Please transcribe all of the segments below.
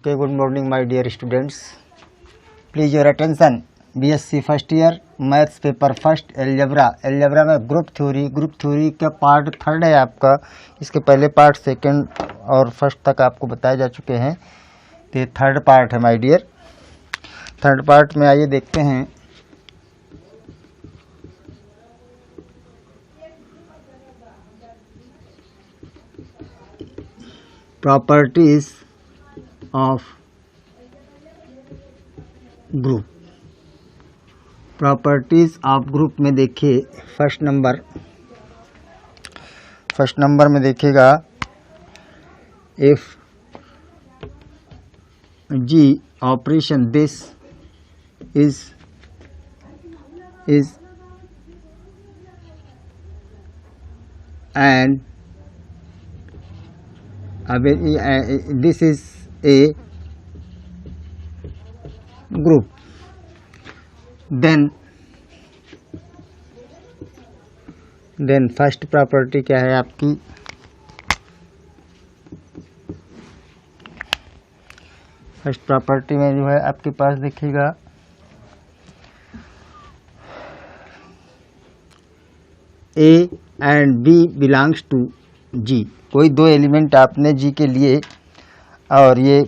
Okay, good morning my dear students. Please your attention. BSc first year maths paper first algebra में group theory का part third है आपका। इसके पहले part second और first तक आपको बताए जा चुके हैं, तो ये थर्ड पार्ट है माय डियर। थर्ड पार्ट में आइए देखते हैं। Properties of group. Properties of group में देखिए फर्स्ट नंबर में देखिएगा, if G operation this is and this is a group, then first property क्या है आपकी, फर्स्ट प्रॉपर्टी में जो है आपके पास देखिएगा A and B belongs to G। कोई दो एलिमेंट आपने जी के लिए, और ये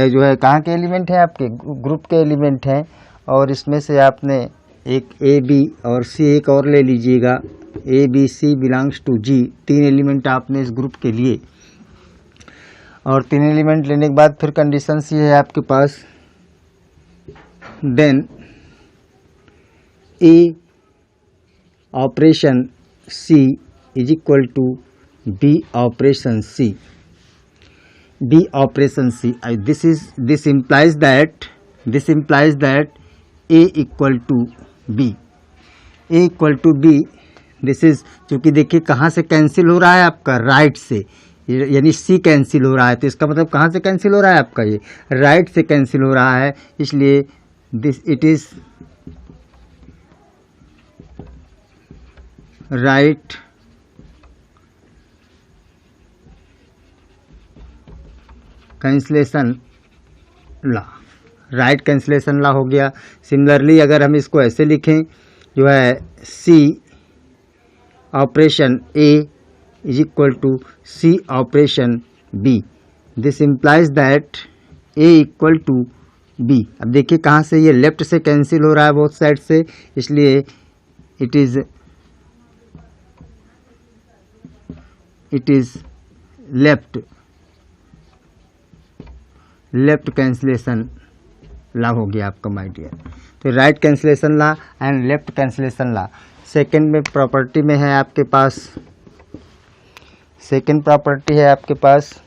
जो है कहाँ के एलिमेंट हैं, आपके ग्रुप के एलिमेंट हैं, और इसमें से आपने एक ए बी और सी एक और ले लीजिएगा। A B C belongs to G, तीन एलिमेंट आपने इस ग्रुप के लिए। और तीन एलिमेंट लेने के बाद फिर कंडीशन ये है आपके पास, then A operation C is equal to B operation C. B operation C. This implies that A equal to B. A equal to B. This is, क्योंकि देखिए कहाँ से कैंसिल हो रहा है आपका, राइट से, यानी C कैंसिल हो रहा है, तो इसका मतलब कहाँ से कैंसिल हो रहा है आपका, ये राइट से कैंसिल हो रहा है, इसलिए it is right cancellation law. Right cancellation law हो गया। सिमिलरली अगर हम इसको ऐसे लिखें, जो है C operation A is equal to C operation B, this implies that A equal to B. अब देखिए कहाँ से ये लेफ्ट से कैंसिल हो रहा है, बोथ साइड से, इसलिए it is left cancellation law हो गया आपका माय डियर। तो right cancellation law and left cancellation law. Second में प्रॉपर्टी में है आपके पास, सेकेंड प्रॉपर्टी है आपके पास,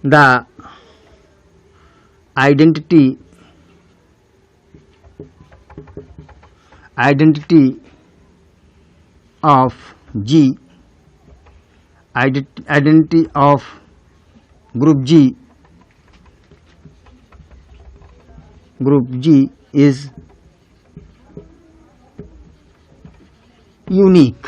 the identity of G, identity of group G is unique.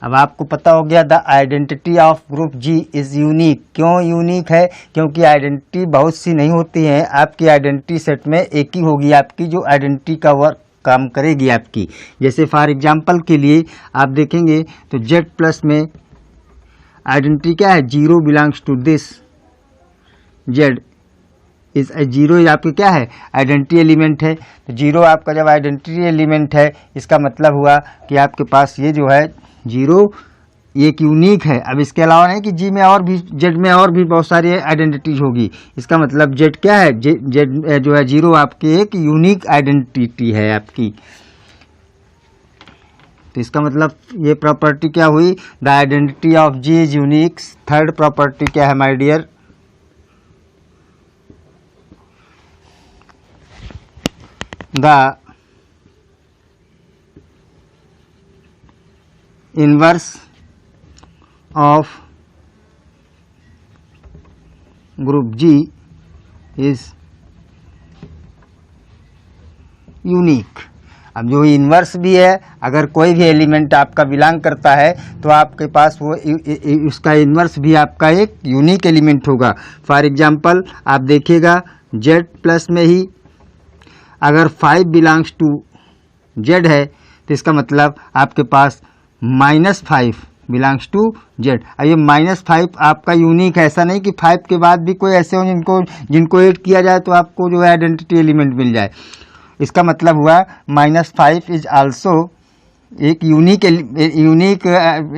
अब आपको पता हो गया the identity of group G is unique. क्यों यूनिक है? क्योंकि आइडेंटिटी बहुत सी नहीं होती हैं, आपकी आइडेंटिटी सेट में एक ही होगी आपकी जो आइडेंटिटी का वर्क काम करेगी आपकी। जैसे फॉर एग्जांपल के लिए आप देखेंगे तो Z प्लस में आइडेंटिटी क्या है, zero belongs to this Z इस जीरो आपकी क्या है, आइडेंटिटी एलिमेंट है। तो जीरो आपका जब आइडेंटिटी एलिमेंट है, इसका मतलब हुआ कि आपके पास ये जो है जीरो एक यूनिक है। अब इसके अलावा नहीं कि जी में और भी, जेड में और भी बहुत सारी आइडेंटिटीज होगी, इसका मतलब जेड क्या है, जेड जो है जीरो आपकी एक यूनिक आइडेंटिटी है आपकी। तो इसका मतलब ये प्रॉपर्टी क्या हुई, the identity of G is unique. Third property क्या है my dear, the inverse of group G is unique। अब जो इन्वर्स भी है, अगर कोई भी एलिमेंट आपका बिलोंग करता है तो आपके पास वो उसका इन्वर्स भी आपका एक यूनिक एलिमेंट होगा। फॉर एग्जांपल आप देखिएगा z प्लस में ही अगर 5 बिलोंग्स टू z है तो इसका मतलब आपके पास -5 बिलोंग्स टू z। अब ये -5 आपका यूनिक है, ऐसा नहीं कि 5 के बाद भी कोई ऐसे हो जिनको ऐड किया जाए तो आपको जो है आइडेंटिटी एलिमेंट मिल जाए। इसका मतलब हुआ -5 इज आल्सो एक यूनिक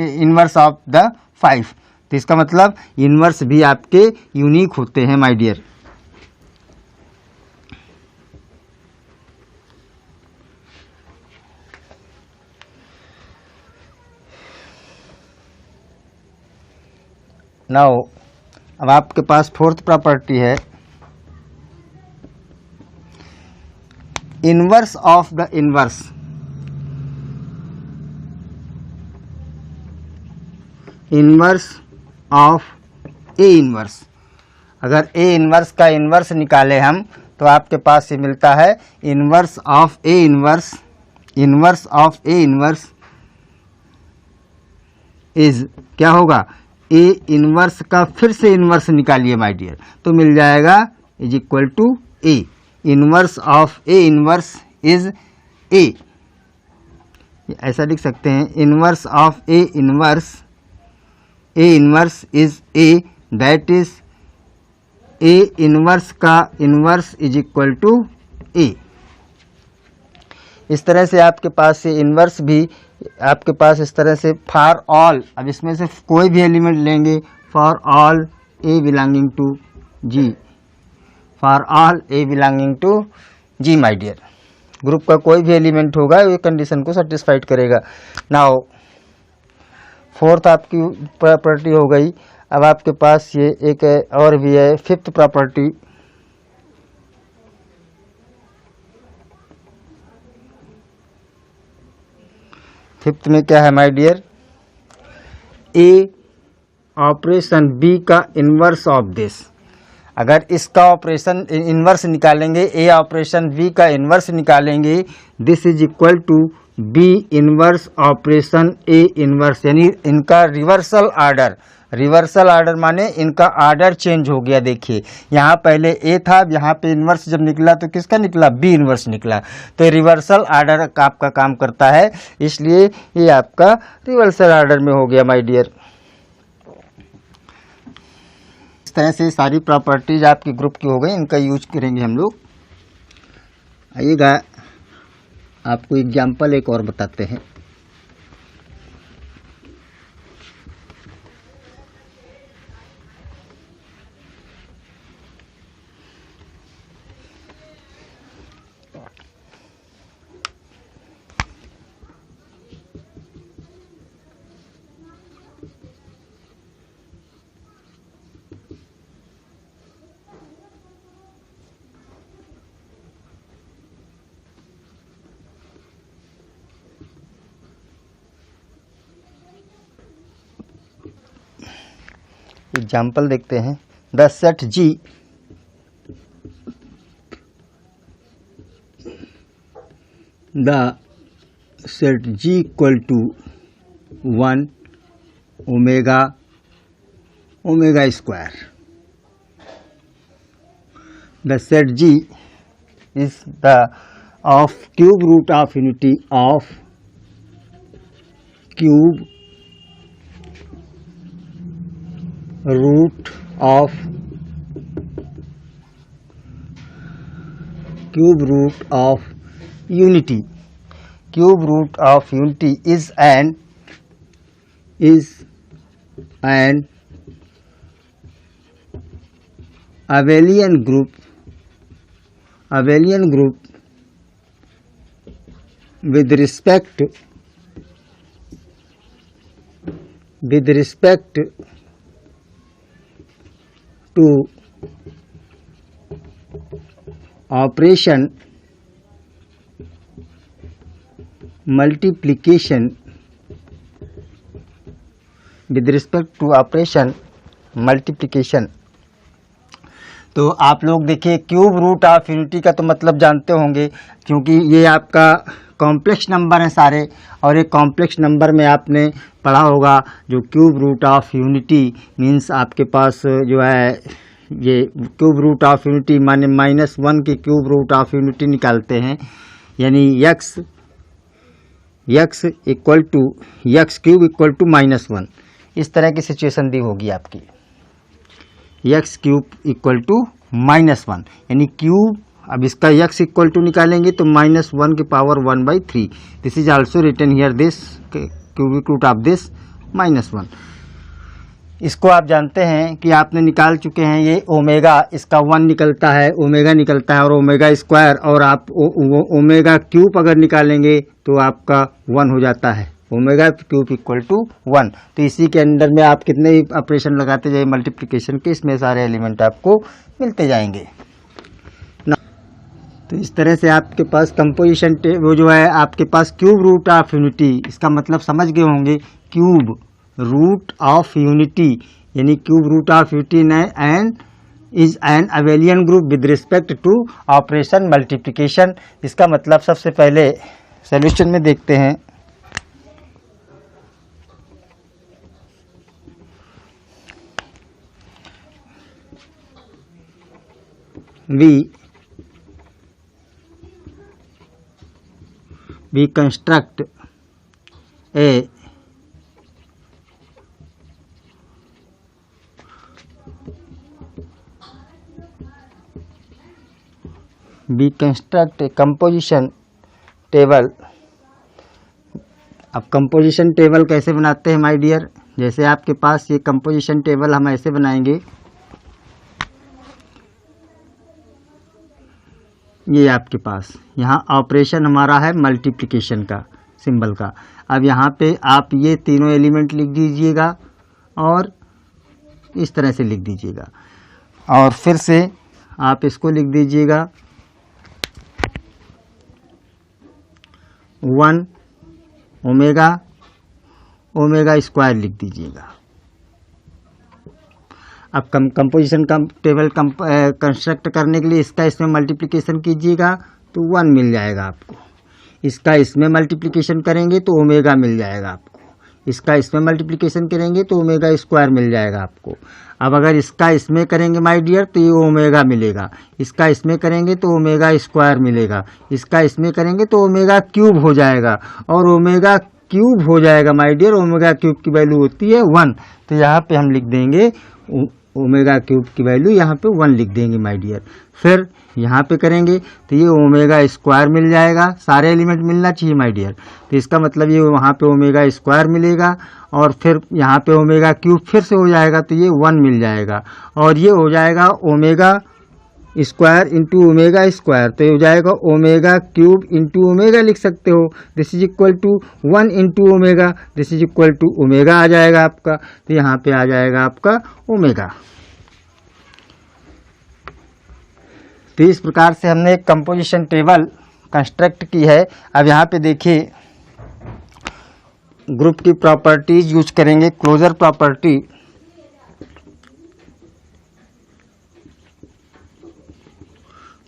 इन्वर्स ऑफ द 5। तो इसका मतलब इन्वर्स भी आपके यूनिक होते हैं माय डियर। नाउ अब आपके पास फोर्थ प्रॉपर्टी है inverse of the inverse. Inverse of A inverse. अगर ए इन्वर्स का इन्वर्स निकाले हम तो आपके पास ये मिलता है inverse of A inverse. Inverse of A inverse is क्या होगा, ए इन्वर्स का फिर से इन्वर्स निकालिए माय डियर, तो मिल जाएगा is equal to A. Inverse of A inverse is A, ऐसा लिख सकते हैं inverse of A inverse is A, that is A inverse का inverse is equal to A. इस तरह से आपके पास ये इन्वर्स भी आपके पास इस तरह से फॉर ऑल, अब इसमें से कोई भी एलिमेंट लेंगे, for all A belonging to G, for all A belonging to G my dear. Group का कोई भी एलिमेंट होगा ये कंडीशन को सेटिस्फाइड करेगा। नाउ फोर्थ आपकी प्रॉपर्टी हो गई। अब आपके पास ये एक और भी है फिफ्थ प्रॉपर्टी। फिफ्थ में क्या है my dear, A operation B का इन्वर्स ऑफ दिस। अगर इसका ऑपरेशन इन्वर्स निकालेंगे, ए ऑपरेशन बी का इन्वर्स निकालेंगे, this is equal to B inverse operation A inverse, यानी इनका रिवर्सल ऑर्डर। रिवर्सल ऑर्डर माने इनका ऑर्डर चेंज हो गया। देखिए यहाँ पहले ए था, अब यहाँ पे इन्वर्स जब निकला तो किसका निकला, बी इन्वर्स निकला। तो रिवर्सल ऑर्डर आपका काम करता है, इसलिए ये आपका रिवर्सल ऑर्डर में हो गया माय डियर। इस तरह से सारी प्रॉपर्टीज आपकी ग्रुप की हो गई, इनका यूज करेंगे हम लोग। आइएगा आपको एग्जाम्पल एक और बताते हैं। एग्जाम्पल देखते हैं। The set G equal to 1 omega square. The set G is the of cube root of unity of cube root of unity. Cube root of unity is an abelian group with respect to operation multiplication, तो आप लोग देखिए cube root of unity का तो मतलब जानते होंगे, क्योंकि ये आपका कॉम्प्लेक्स नंबर है सारे, और एक कॉम्प्लेक्स नंबर में आपने पढ़ा होगा जो cube root of unity means आपके पास जो है ये क्यूब रूट ऑफ यूनिटी माने -1 की क्यूब रूट ऑफ यूनिटी निकालते हैं, यानी x equal to x cube equal to -1। इस तरह की सिचुएशन दी होगी आपकी, एक्स क्यूब इक्वल टू -1 यानी क्यूब। अब इसका x इक्वल टू निकालेंगे तो -1 की power 1/3। This is also written here this cubic root of this -1। इसको आप जानते हैं कि आपने निकाल चुके हैं, ये ओमेगा इसका 1 निकलता है, ओमेगा निकलता है और ओमेगा स्क्वायर, और आप ओमेगा क्यूब अगर निकालेंगे तो आपका 1 हो जाता है, ओमेगा क्यूब इक्वल टू 1। तो इसी के अंदर में आप कितने भी ऑपरेशन लगाते जाइए मल्टीप्लिकेशन के, इसमें सारे एलिमेंट आपको मिलते जाएंगे ना। तो इस तरह से आपके पास कंपोजिशन वो जो है आपके पास क्यूब रूट ऑफ यूनिटी, इसका मतलब समझ गए होंगे, क्यूब रूट ऑफ यूनिटी यानी cube root of unity and is an abelian group with respect to operation multiplication. इसका मतलब सबसे पहले सॉल्यूशन में देखते हैं। we construct a composition table। अब कंपोजिशन टेबल कैसे बनाते हैं माय डियर, जैसे आपके पास ये कंपोजिशन टेबल हम ऐसे बनाएंगे, ये आपके पास यहाँ ऑपरेशन हमारा है मल्टीप्लिकेशन का सिंबल का। अब यहाँ पे आप ये तीनों एलिमेंट लिख दीजिएगा और इस तरह से लिख दीजिएगा, और फिर से आप इसको लिख दीजिएगा 1 ओमेगा स्क्वायर लिख दीजिएगा। अब कंपोजिशन का टेबल कंस्ट्रक्ट करने के लिए इसका इसमें मल्टीप्लिकेशन कीजिएगा तो 1 मिल जाएगा आपको, इसका इसमें मल्टीप्लिकेशन करेंगे तो ओमेगा मिल जाएगा आपको, इसका इसमें मल्टीप्लिकेशन करेंगे तो ओमेगा स्क्वायर मिल जाएगा आपको। अब अगर इसका इसमें करेंगे माय डियर तो ये ओमेगा मिलेगा, इसका इसमें करेंगे तो ओमेगा स्क्वायर मिलेगा, इसका इसमें करेंगे तो ओमेगा क्यूब हो जाएगा, और ओमेगा क्यूब हो जाएगा माय डियर, ओमेगा क्यूब की वैल्यू होती है 1। तो यहाँ पे हम लिख देंगे ओमेगा क्यूब की वैल्यू यहाँ पे 1 लिख देंगे माय डियर। फिर यहाँ पे करेंगे तो ये ओमेगा स्क्वायर मिल जाएगा, सारे एलिमेंट मिलना चाहिए माय डियर। तो इसका मतलब ये वहाँ पे ओमेगा स्क्वायर मिलेगा, और फिर यहाँ पे ओमेगा क्यूब फिर से हो जाएगा तो ये 1 मिल जाएगा, और ये हो जाएगा omega square into omega square, तो ये हो जाएगा ओमेगा क्यूब इंटू ओमेगा लिख सकते हो। This is equal to 1 into omega, this is equal to omega आ जाएगा आपका, तो यहाँ पे आ जाएगा आपका ओमेगा। तो इस प्रकार से हमने एक कंपोजिशन टेबल कंस्ट्रक्ट की है। अब यहाँ पे देखिए ग्रुप की प्रॉपर्टीज यूज करेंगे, क्लोजर प्रॉपर्टी।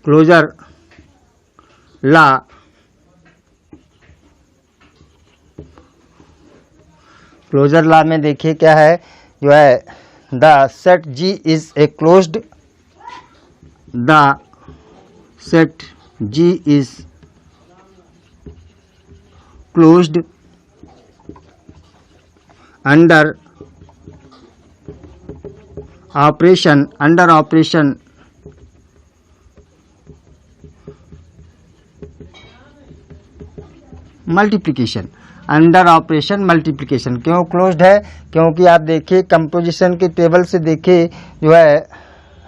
क्लोजर लॉ में देखिए क्या है, जो है the set G is a closed, the set G is closed under operation multiplication, under operation multiplication. क्यों क्लोज्ड है, क्योंकि आप देखिए कंपोजिशन के टेबल से देखिए जो है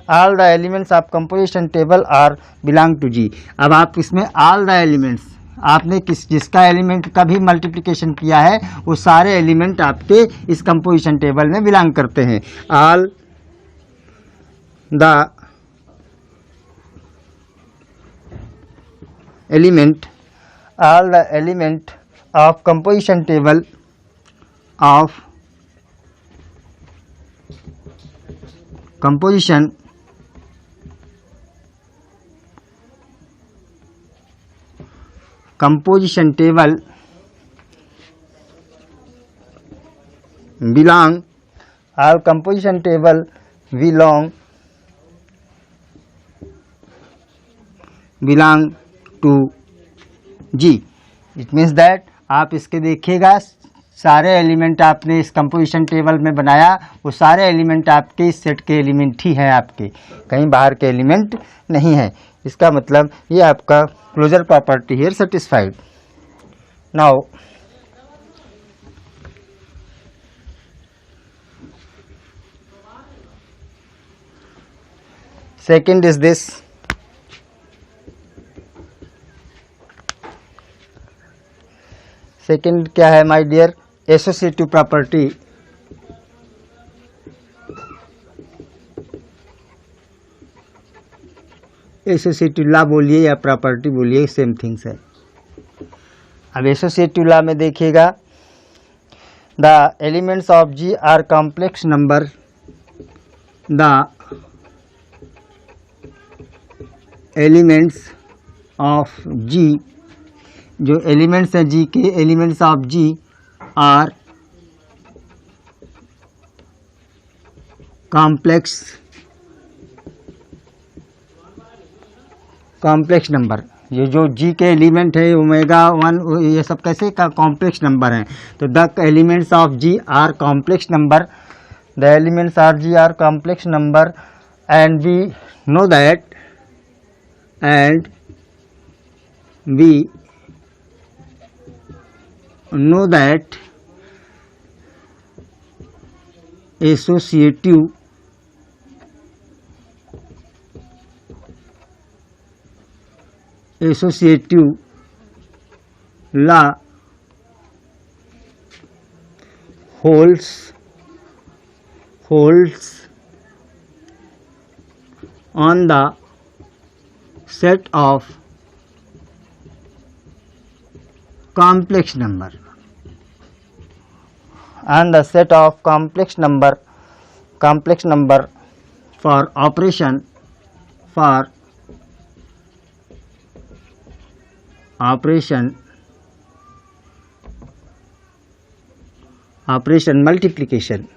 all the elements of composition table are belong to G। अब आप इसमें ऑल द एलिमेंट्स आपने जिसका एलिमेंट का भी मल्टीप्लिकेशन किया है वो सारे एलिमेंट आपके इस कंपोजिशन टेबल में बिलोंग करते हैं। All the element of composition table of composition composition table belong, all composition table belong to G. It means that आप इसके देखिएगा सारे एलिमेंट आपने इस कंपोजिशन टेबल में बनाया, वो सारे एलिमेंट आपके इस सेट के एलिमेंट ही हैं, आपके कहीं बाहर के एलिमेंट नहीं है। इसका मतलब ये आपका closure property here satisfied. Now second is this, second क्या है my dear, associative property. Associative law बोलिए या प्रॉपर्टी बोलिए, सेम थिंग्स है। अब एसोसिएटिव लॉ में देखिएगा, the elements of G are complex number, the elements of G, जो एलिमेंट्स हैं जी के, elements of G are complex number. ये जो जी के एलिमेंट है ओमेगा 1, ये सब कैसे का कॉम्प्लेक्स नंबर हैं। तो the elements of G are complex number, the elements of G are complex number and we know that, and we know that associative law holds on the set of complex number, and the set of complex number for operation multiplication।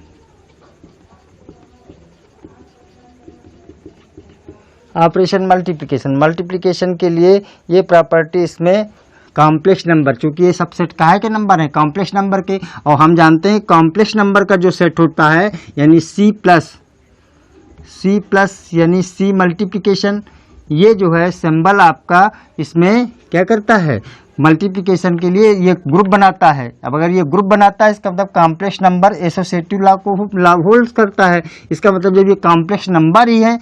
Operation multiplication के लिए ये property इसमें complex number, चूंकि ये सब set काहे के number है, कॉम्प्लेक्स नंबर के, और हम जानते हैं कॉम्प्लेक्स नंबर का जो सेट होता है यानी सी प्लस यानी सी मल्टीप्लिकेशन, ये जो है सिंबल आपका इसमें क्या करता है, मल्टीप्लिकेशन के लिए ये ग्रुप बनाता है। अब अगर ये ग्रुप बनाता है इसका मतलब कॉम्प्लेक्स नंबर एसोसिएटिव लॉ को होल्ड करता है। इसका मतलब जब ये कॉम्प्लेक्स नंबर ही है,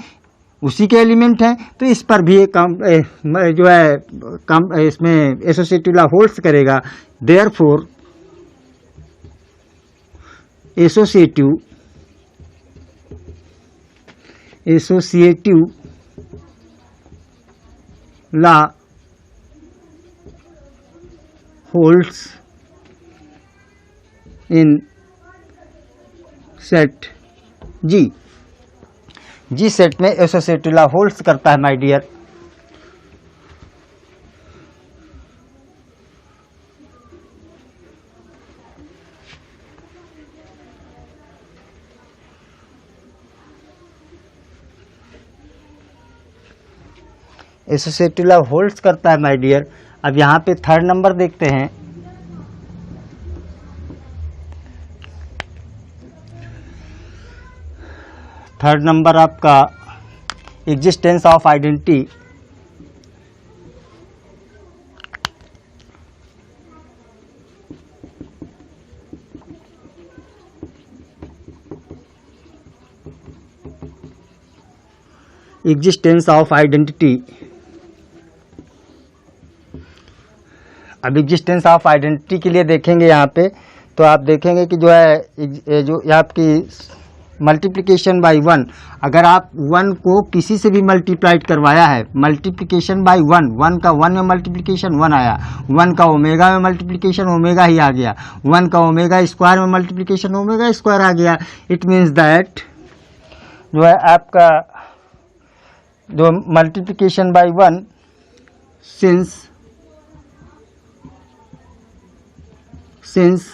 उसी के एलिमेंट हैं, तो इस पर भी एक जो है इसमें एसोसिएटिव लॉ होल्ड्स करेगा। Therefore associative law holds in set G set में एसोसिएटिव लॉ होल्ड्स करता है my dear. Associative law holds करता है माय डियर। अब यहाँ पे थर्ड नंबर देखते हैं। थर्ड नंबर आपका existence of identity. Existence of identity. अब एग्जिस्टेंस ऑफ आइडेंटिटी के लिए देखेंगे यहाँ पे, तो आप देखेंगे कि जो है जो आपकी मल्टीप्लिकेशन बाई 1, अगर आप 1 को किसी से भी मल्टीप्लाइड करवाया है, मल्टीप्लिकेशन बाई 1 का 1 में मल्टीप्लिकेशन 1 आया, 1 का ओमेगा में मल्टीप्लिकेशन ओमेगा ही आ गया, 1 का ओमेगा स्क्वायर में मल्टीप्लिकेशन ओमेगा स्क्वायर आ गया। इट मीन्स दैट जो है आपका जो multiplication by 1, since since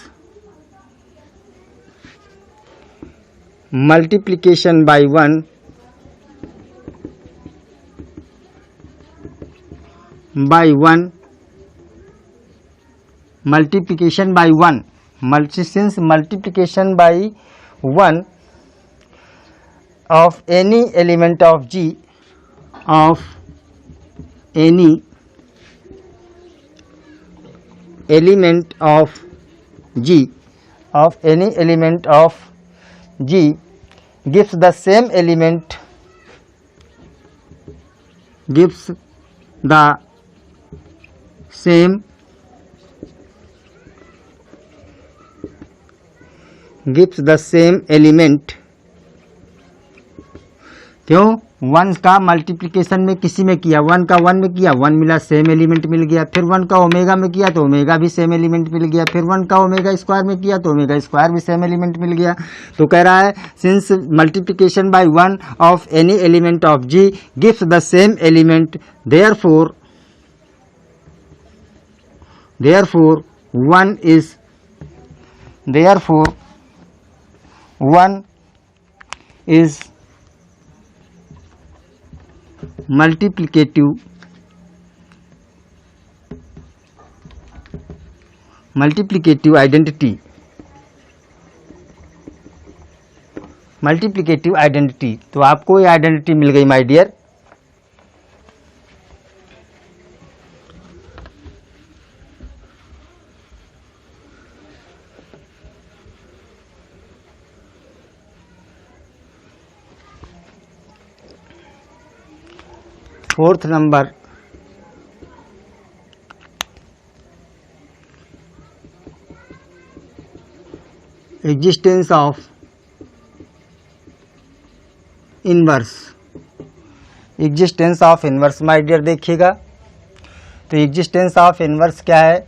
multiplication by 1 multiplication by 1 since multiplication by 1 of any element of G of any element of G gives the same element क्यों 1 का multiplication में किसी में किया 1 का 1 में किया 1 मिला, सेम एलिमेंट मिल गया। फिर 1 का ओमेगा में किया तो ओमेगा भी सेम एलिमेंट मिल गया। फिर 1 का ओमेगा स्क्वायर में किया तो ओमेगा स्क्वायर भी सेम एलिमेंट मिल गया। तो कह रहा है since multiplication bye 1 of any element of G gives the same element, therefore 1 is multiplicative identity। तो आपको ये आइडेंटिटी मिल गई my dear. Fourth number, existence of inverse my dear देखिएगा। तो एग्जिस्टेंस ऑफ इनवर्स क्या है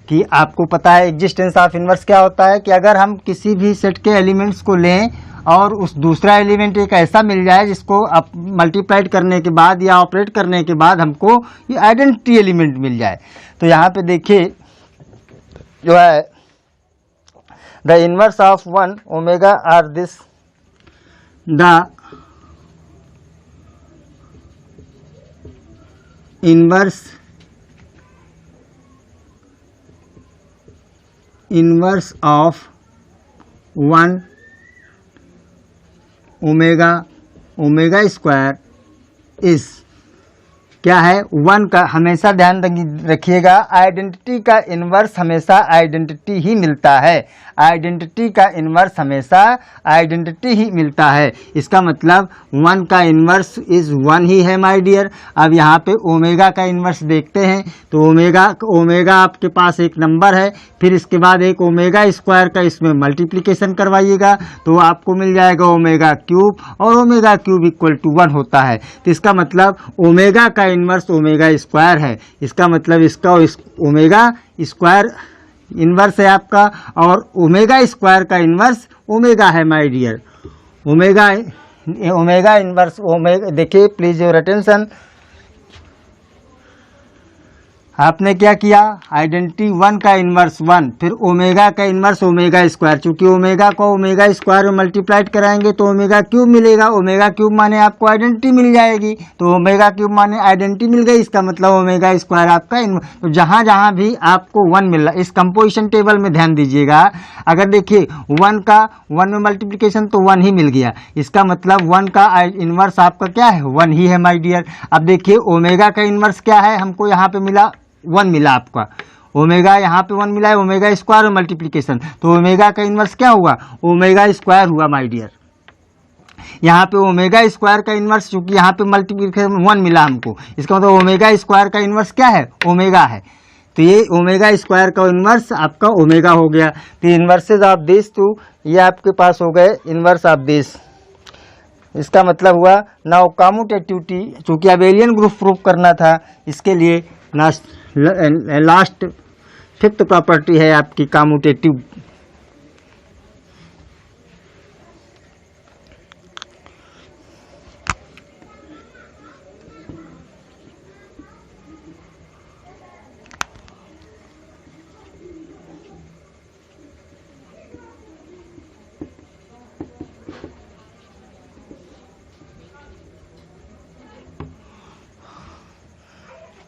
कि आपको पता है एग्जिस्टेंस ऑफ इनवर्स क्या होता है कि अगर हम किसी भी सेट के एलिमेंट्स को लें और उस दूसरा एलिमेंट एक ऐसा मिल जाए जिसको आप मल्टीप्लाइड करने के बाद या ऑपरेट करने के बाद हमको ये आइडेंटिटी एलिमेंट मिल जाए। तो यहाँ पे देखिए जो है the inverse of 1 omega are this, the inverse of 1 omega square is क्या है 1 का, हमेशा ध्यान रखिएगा आइडेंटिटी का इन्वर्स हमेशा आइडेंटिटी ही मिलता है। आइडेंटिटी का इन्वर्स हमेशा आइडेंटिटी ही मिलता है। इसका मतलब 1 का इन्वर्स इज 1 ही है माय डियर। अब यहाँ पे ओमेगा का इन्वर्स देखते हैं तो ओमेगा आपके पास एक नंबर है, फिर इसके बाद एक ओमेगा स्क्वायर का इसमें मल्टीप्लिकेशन करवाइएगा तो आपको मिल जाएगा ओमेगा क्यूब, और ओमेगा क्यूब इक्वल टू 1 होता है। तो इसका मतलब ओमेगा का इन्वर्स ओमेगा स्क्वायर है। इसका मतलब इसका ओमेगा स्क्वायर इन्वर्स है आपका, और ओमेगा स्क्वायर का इन्वर्स ओमेगा है my dear. Omega inverse omega, देखिए प्लीज योर अटेंशन। आपने क्या किया, आइडेंटिटी 1 का इन्वर्स 1, फिर ओमेगा का इन्वर्स ओमेगा स्क्वायर। चूंकि ओमेगा को ओमेगा स्क्वायर में मल्टीप्लाइड कराएंगे तो ओमेगा क्यूब मिलेगा। ओमेगा क्यूब माने आपको आइडेंटिटी मिल जाएगी, तो ओमेगा क्यूब माने आइडेंटिटी मिल गई। इसका मतलब ओमेगा स्क्वायर आपका तो जहां जहां भी आपको 1 मिल रहा, इस कंपोजिशन टेबल में ध्यान दीजिएगा। अगर देखिए 1 का 1 में मल्टीप्लिकेशन तो 1 ही मिल गया। इसका मतलब 1 का इन्वर्स आपका क्या है, 1 ही है माय डियर। अब देखिए ओमेगा का इन्वर्स क्या है, हमको यहाँ पे मिला 1 मिला आपका। ओमेगा यहाँ पे 1 मिला है, ओमेगा स्क्वायर और मल्टीप्लिकेशन, तो ओमेगा का इन्वर्स क्या हुआ, ओमेगा स्क्वायर हुआ माय डियर। यहाँ पे ओमेगा स्क्वायर का इन्वर्स, चूंकि यहाँ पे मल्टीप्लिकेशन 1 मिला हमको, इसका मतलब ओमेगा स्क्वायर का इन्वर्स क्या है, ओमेगा है। तो ये ओमेगा स्क्वायर का इन्वर्स आपका ओमेगा हो गया। तो इन्वर्सेज ऑफ दिस टू, ये आपके पास हो गए इन्वर्स ऑफ दिस। इसका मतलब हुआ नाउ कम्यूटेटिविटी, चूंकि अबेलियन ग्रुप प्रूफ करना था, इसके लिए लास्ट 5th प्रॉपर्टी है आपकी कम्यूटेटिव।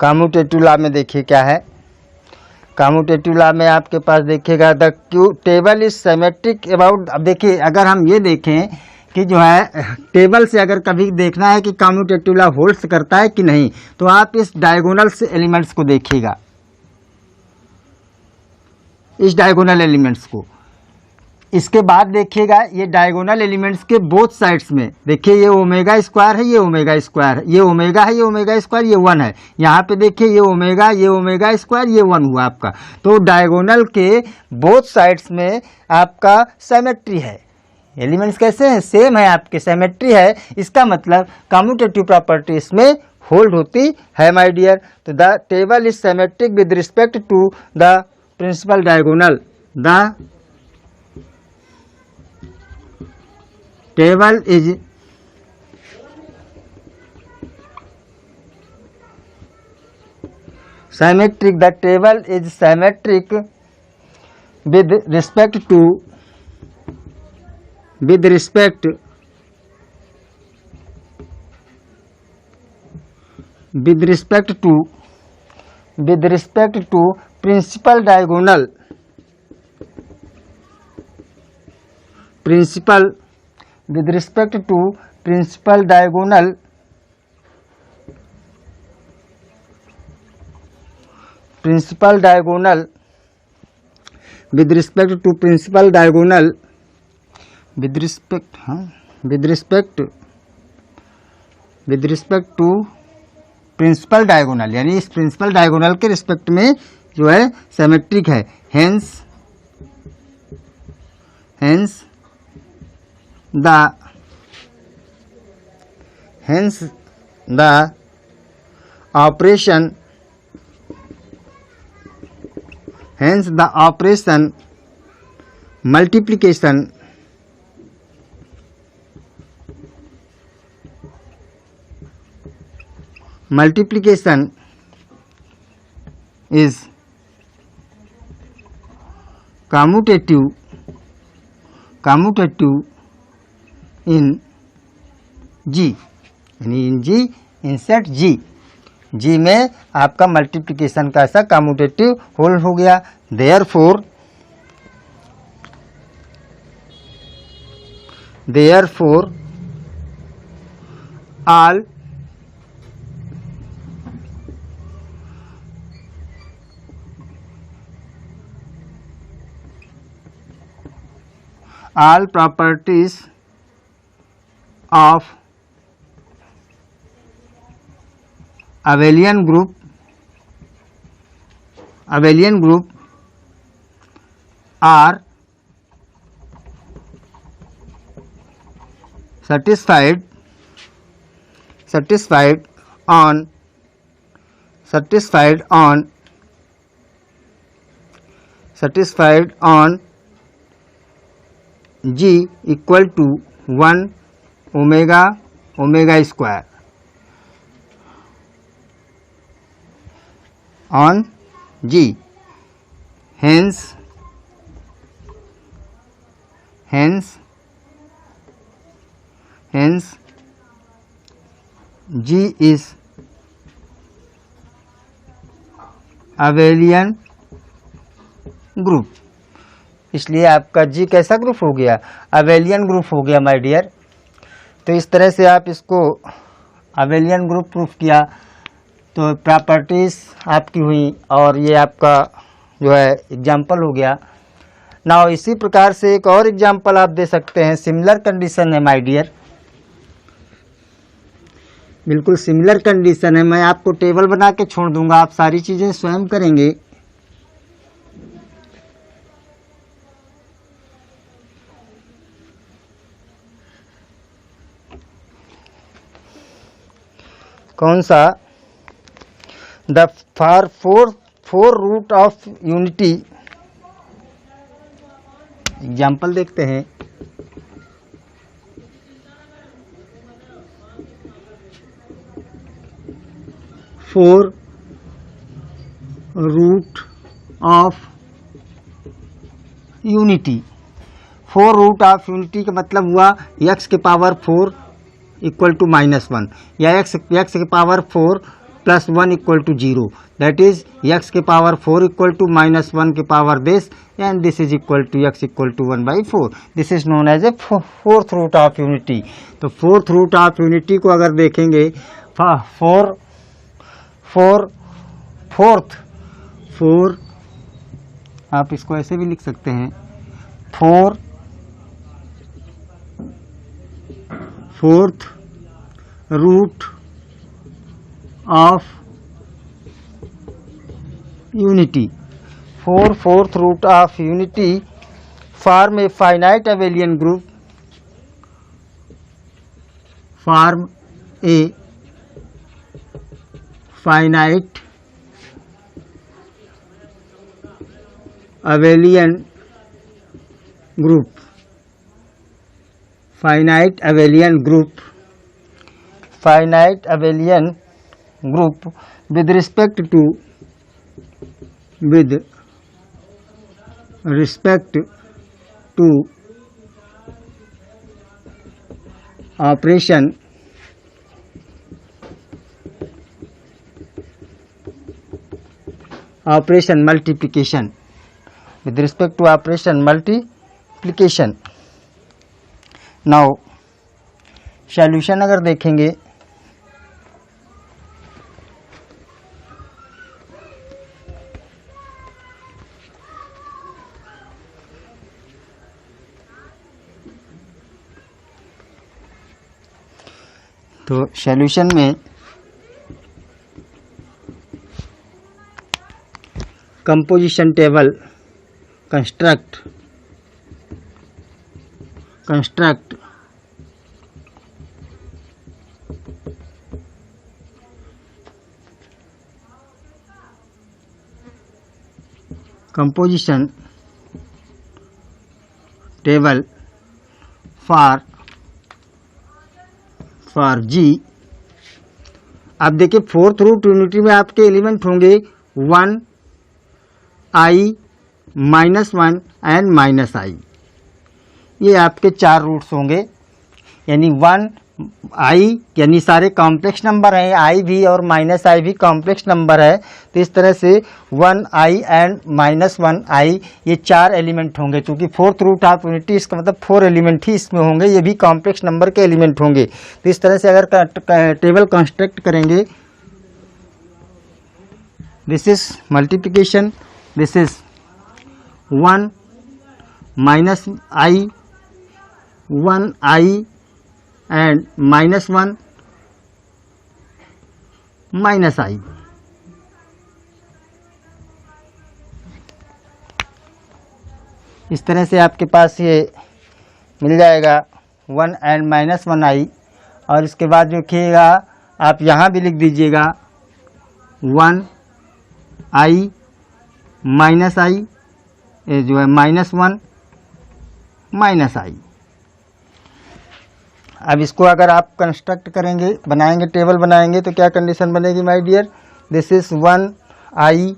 कम्यूटेटिव लॉ में देखिए क्या है। कम्यूटेटिव लॉ में आपके पास देखिएगा the table is symmetric about. अब देखिए अगर हम ये देखें कि जो है टेबल से अगर कभी देखना है कि कम्यूटेटिव लॉ होल्ड्स करता है कि नहीं, तो आप इस डायगोनल से एलिमेंट्स को देखिएगा, इस डायगोनल एलिमेंट्स को। इसके बाद देखिएगा ये डायगोनल एलिमेंट्स के बोथ साइड्स में देखिए, ये ओमेगा स्क्वायर है, ये ओमेगा स्क्वायर है, ये ओमेगा है, ये ओमेगा स्क्वायर, ये 1 है। यहाँ पे देखिए ये ओमेगा स्क्वायर, ये 1 हुआ आपका। तो डायगोनल के बोथ साइड्स में आपका सिमेट्री है। एलिमेंट्स कैसे हैं? सेम है आपके, सिमेट्री है। इसका मतलब कम्यूटेटिव प्रॉपर्टी इसमें होल्ड होती है माय डियर। तो the table is symmetric with respect to the principal diagonal. The table is symmetric. The table is symmetric with respect to principal diagonal. With respect to principal diagonal, with respect to principal diagonal, with respect to principal diagonal, यानी इस principal diagonal के respect में जो है symmetric है। Hence the operation multiplication is commutative in G, यानी इन G insert G में आपका मल्टीप्लिकेशन का ऐसा कम्यूटेटिव होल्ड हो गया। Therefore all properties of abelian group are satisfied on G equal to 1 omega square on G. Hence G is abelian group. इसलिए आपका G कैसा ग्रुप हो गया? अबेलियन ग्रुप हो गया माय डियर। तो इस तरह से आप इसको अबेलियन ग्रुप प्रूफ किया, तो प्रॉपर्टीज़ आपकी हुई, और ये आपका जो है एग्जाम्पल हो गया। नाउ इसी प्रकार से एक और एग्जाम्पल आप दे सकते हैं। सिमिलर कंडीशन है माय डियर, बिल्कुल सिमिलर कंडीशन है। मैं आपको टेबल बना के छोड़ दूंगा, आप सारी चीज़ें स्वयं करेंगे। कौन सा? The four root of unity. Example देखते हैं। Four root of unity. Four root of unity का मतलब हुआ x के पावर 4 इक्वल टू -1, या x के power 4 +1 equal to 0, that is x के पावर 4 इक्वल टू -1 के power this, and this is equal to x equal to 1/4. This is known as a fourth root of unity. तो fourth root of unity को अगर देखेंगे, four आप इसको ऐसे भी लिख सकते हैं, fourth root of unity. Fourth root of unity form a finite abelian group, form a finite abelian group, finite abelian group with respect to operation multiplication, with respect to operation multiplication. Now solution अगर देखेंगे, तो solution में composition table construct composition table for G. अब देखिए fourth root unity में आपके element होंगे 1, i, -1 and -i. ये आपके 4 रूट्स होंगे, यानी 1 i यानी सारे कॉम्प्लेक्स नंबर हैं, i भी और -i भी कॉम्प्लेक्स नंबर है. तो इस तरह से 1 i एंड -1 i ये 4 एलिमेंट होंगे. क्योंकि फोर्थ रूट ऑफ यूनिटी इसका मतलब 4 एलिमेंट ही इसमें होंगे, ये भी कॉम्प्लेक्स नंबर के एलिमेंट होंगे. तो इस तरह से अगर टेबल कंस्ट्रक्ट करेंगे, this is multiplication, this is 1 -i, 1i and -1 -i. इस तरह से आपके पास ये मिल जाएगा 1 and -1i. और इसके बाद जो लिखिएगा आप यहाँ भी लिख दीजिएगा 1i -i, ये जो है -1 -i. अब इसको अगर आप कंस्ट्रक्ट करेंगे, बनाएंगे, टेबल बनाएंगे, तो क्या कंडीशन बनेगी my dear? This is 1i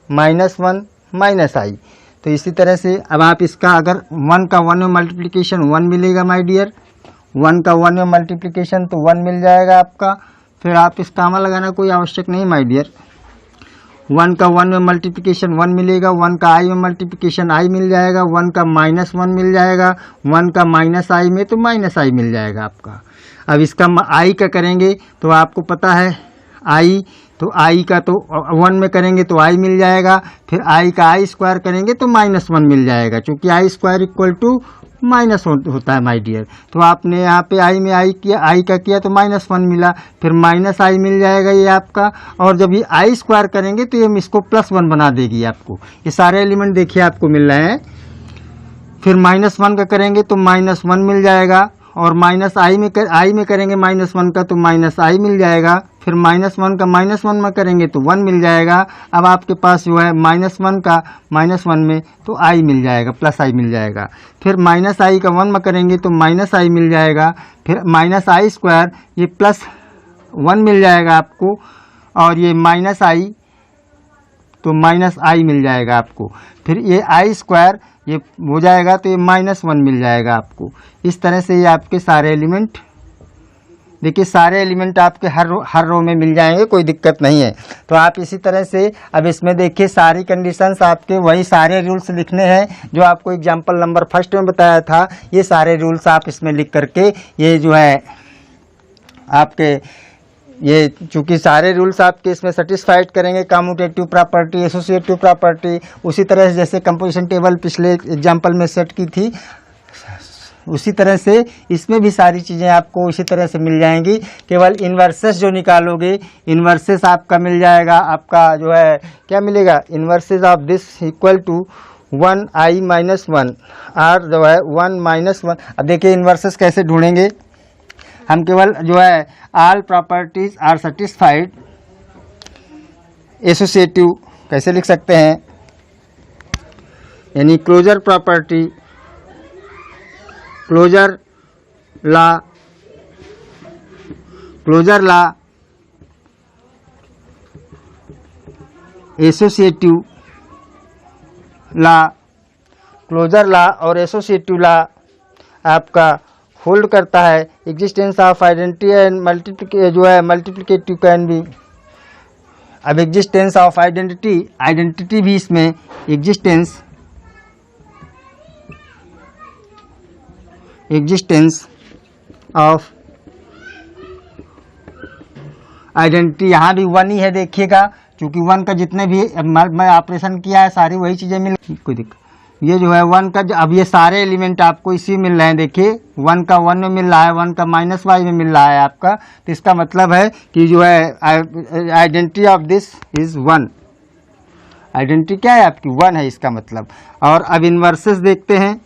-1 -i. तो इसी तरह से अब आप इसका अगर 1 का 1 में मल्टीप्लिकेशन 1 मिलेगा माय डियर, 1 का 1 में मल्टीप्लिकेशन तो 1 मिल जाएगा आपका. फिर आप इस कामा लगाना कोई आवश्यक नहीं माय डियर. 1 का 1 में मल्टीप्लिकेशन 1 मिलेगा, 1 का i में मल्टीप्लिकेशन i मिल जाएगा, 1 का -1 मिल जाएगा, 1 का -i में तो -i मिल जाएगा आपका. अब इसका i का करेंगे तो आपको पता है i, तो i का तो 1 में करेंगे तो i मिल जाएगा, फिर i का i स्क्वायर करेंगे तो -1 मिल जाएगा, क्योंकि i square equal to minus होता है माय डियर. तो आपने यहाँ पे i में i किया, i का किया तो -1 मिला, फिर -i मिल जाएगा ये आपका. और जब ये i स्क्वायर करेंगे तो ये इसको +1 बना देगी आपको. ये सारे एलिमेंट देखिए आपको मिल रहे हैं. फिर -1 का करेंगे तो -1 मिल जाएगा, और i में करेंगे -1 का तो -i मिल जाएगा, फिर -1 का -1 में करेंगे तो 1 मिल जाएगा. अब आपके पास जो है -1 का -1 में तो i मिल जाएगा, +i मिल जाएगा. फिर -i का 1 में करेंगे तो -i मिल जाएगा, फिर -i स्क्वायर ये +1 मिल जाएगा आपको, और ये -i तो -i मिल जाएगा आपको. फिर ये i स्क्वायर ये हो जाएगा तो ये -1 मिल जाएगा आपको. इस तरह से ये आपके सारे एलिमेंट देखिए सारे एलिमेंट आपके हर रो में मिल जाएंगे, कोई दिक्कत नहीं है। तो आप इसी तरह से अब इसमें देखिए सारी कंडीशंस आपके वही सारे रूल्स लिखने हैं जो आपको एग्जांपल नंबर फर्स्ट में बताया था। ये सारे रूल्स आप इसमें लिख करके ये जो है आपके ये चूंकि सारे रूल्स आपके इसमें सेटिस्फाइड करेंगे, कम्यूटेटिव प्रॉपर्टी, एसोसिएटिव प्रॉपर्टी, उसी तरह से जैसे कंपोजिशन टेबल पिछले एग्जांपल में सेट की थी उसी तरह से इसमें भी सारी चीज़ें आपको उसी तरह से मिल जाएंगी। केवल इन्वर्सेस जो निकालोगे, इन्वर्सेस आपका मिल जाएगा, आपका जो है क्या मिलेगा, inverses of this equal to 1i-1 are जो है 1-1। अब देखिए इन्वर्सेस कैसे ढूंढेंगे हम, केवल जो है all properties are satisfied, associative कैसे लिख सकते हैं, यानी closure property, closure law, associative law, closure law और एसोसिएटिव ला आपका होल्ड करता है existence of identity and multiplicative can be. अब एग्जिस्टेंस ऑफ आइडेंटिटी भी इसमें एग्जिस्टेंस ऑफ आइडेंटिटी यहाँ भी 1 ही है देखिएगा, क्योंकि 1 का जितने भी मैं ऑपरेशन किया है सारी वही चीज़ें मिल, कोई दिक्कत। ये जो है 1 का अब ये सारे एलिमेंट आपको इसी मिल रहे हैं, देखिए 1 का 1 में मिल रहा है, 1 का -y में मिल रहा है आपका, तो इसका मतलब है कि जो है identity of this is 1। Identity क्या है आपकी 1 है इसका मतलब। और अब इन्वर्सेस देखते हैं।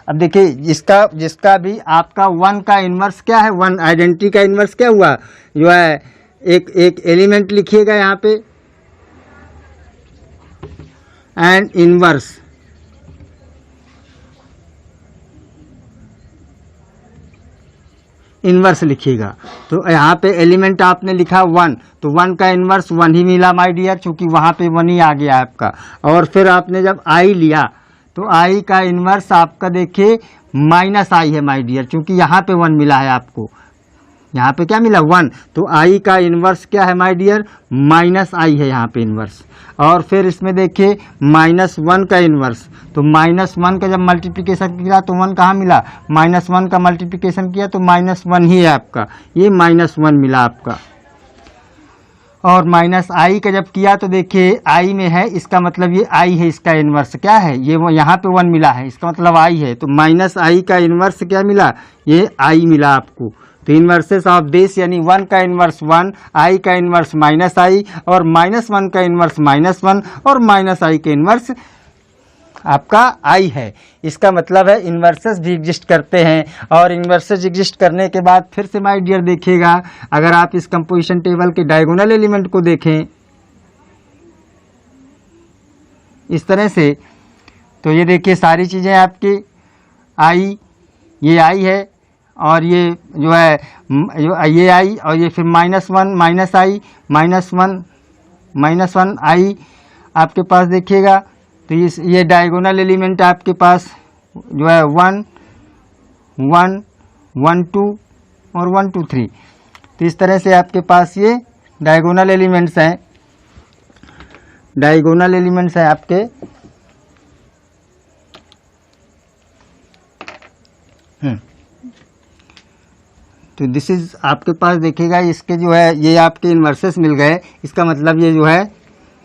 अब देखिए जिसका भी आपका 1 का इन्वर्स क्या है, 1 आइडेंटिटी का इन्वर्स क्या हुआ, जो है एक एलिमेंट लिखिएगा यहाँ पे एंड इन्वर्स लिखिएगा। तो यहाँ पे एलिमेंट आपने लिखा 1, तो 1 का इन्वर्स 1 ही मिला माय डियर, चूँकि वहाँ पे 1 ही आ गया आपका। और फिर आपने जब i लिया तो i का इन्वर्स आपका देखिए -i है माय डियर, क्योंकि यहाँ पे 1 मिला है आपको, यहाँ पे क्या मिला 1, तो i का इन्वर्स क्या है माय डियर -i है यहाँ पे इन्वर्स। और फिर इसमें देखिए -1 का इन्वर्स, तो -1 का जब मल्टीप्लिकेशन किया तो 1 कहाँ मिला, -1 का मल्टीप्लिकेशन किया तो -1 ही है आपका, ये -1 मिला आपका। और -i का जब किया तो देखिए i में है, इसका मतलब ये i है, इसका इन्वर्स क्या है, ये वो यहाँ पे 1 मिला है, इसका मतलब i है, तो -i का इन्वर्स क्या मिला, ये i मिला आपको। तो इन्वर्सेस ऑफ दिस यानी 1 का इन्वर्स 1, i का इन्वर्स -i और -1 का इन्वर्स -1 और -i के इन्वर्स आपका i है। इसका मतलब है इन्वर्सेस भी एग्जिस्ट करते हैं। और इन्वर्सेस एग्जिस्ट करने के बाद फिर से माय डियर देखिएगा, अगर आप इस कंपोजिशन टेबल के डायगोनल एलिमेंट को देखें इस तरह से, तो ये देखिए सारी चीज़ें आपकी i, ये i है और ये जो है ये i और ये फिर -1 -1 i आपके पास देखिएगा। तो ये डायगोनल एलिमेंट आपके पास जो है 1 1 1 2 और 1 2 3। तो इस तरह से आपके पास ये डायगोनल एलिमेंट्स हैं, आपके। तो दिस इज आपके पास देखिएगा, इसके जो है ये आपके इन्वर्सेस मिल गए, इसका मतलब ये जो है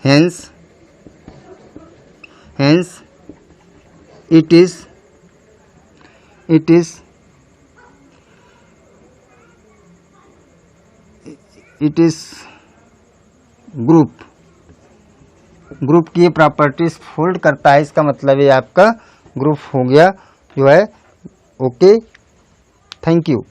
हेंस it is ग्रुप की ये प्रॉपर्टीज फोल्ड करता है, इसका मतलब ये आपका ग्रुप हो गया जो है। Okay, thank you.